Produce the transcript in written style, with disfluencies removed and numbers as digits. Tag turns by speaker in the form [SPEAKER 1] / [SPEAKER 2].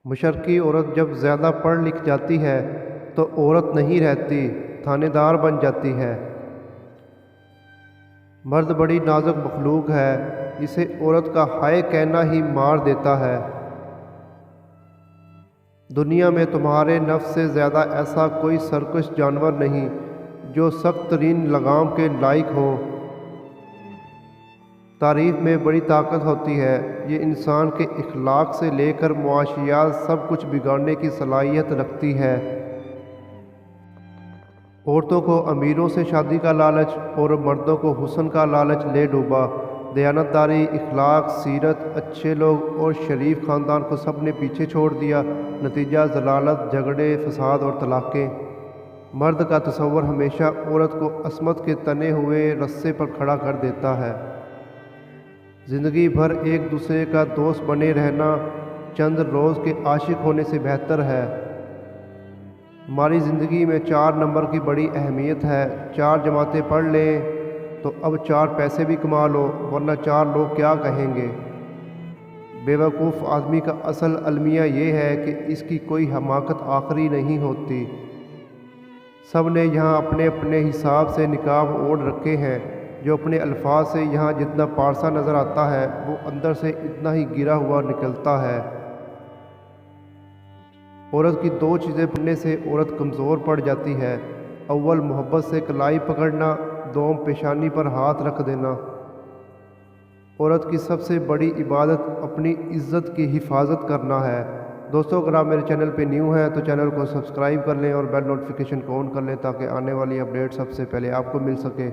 [SPEAKER 1] مشرقی عورت جب زیادہ پڑھ لکھ جاتی ہے تو عورت نہیں رہتی، تھانے دار بن جاتی ہے۔ مرد بڑی نازک مخلوق ہے، اسے عورت کا ہائے کہنا ہی مار دیتا ہے۔ دنیا میں تمہارے نفس سے زیادہ ایسا کوئی سرکش جانور نہیں جو سخت ترین لگام کے لائق ہو۔ تعریف میں بڑی طاقت ہوتی ہے، یہ انسان کے اخلاق سے لے کر معاشیات سب کچھ بگاڑنے کی صلاحیت رکھتی ہے۔ عورتوں کو امیروں سے شادی کا لالچ اور مردوں کو حسن کا لالچ لے ڈوبا۔ دیانتداری، اخلاق، سیرت، اچھے لوگ اور شریف خاندان کو سب نے پیچھے چھوڑ دیا۔ نتیجہ ضلالت، جھگڑے، فساد اور طلاقیں۔ مرد کا تصور ہمیشہ عورت کو عصمت کے تنے ہوئے رسے پر کھڑا کر دیتا ہے۔ زندگی بھر ایک دوسرے کا دوست بنے رہنا چند روز کے عاشق ہونے سے بہتر ہے۔ ہماری زندگی میں 4 نمبر کی بڑی اہمیت ہے۔ 4 جماعتیں پڑھ لیں تو اب 4 پیسے بھی کما لو، ورنہ 4 لوگ کیا کہیں گے۔ بے وقوف آدمی کا اصل المیہ یہ ہے کہ اس کی کوئی حماقت آخری نہیں ہوتی۔ سب نے یہاں اپنے اپنے حساب سے نقاب اوڑھ رکھے ہیں۔ جو اپنے الفاظ سے یہاں جتنا پارسا نظر آتا ہے وہ اندر سے اتنا ہی گرا ہوا نکلتا ہے۔ عورت کی 2 چیزیں پڑھنے سے عورت کمزور پڑ جاتی ہے۔ اول محبت سے کلائی پکڑنا، دوم پیشانی پر ہاتھ رکھ دینا۔ عورت کی سب سے بڑی عبادت اپنی عزت کی حفاظت کرنا ہے۔ دوستو، اگر آپ میرے چینل پہ نیو ہیں تو چینل کو سبسکرائب کر لیں اور بیل نوٹیفیکیشن کو آن کر لیں تاکہ آنے والی اپڈیٹ سب سے پہلے آپ کو مل سکے۔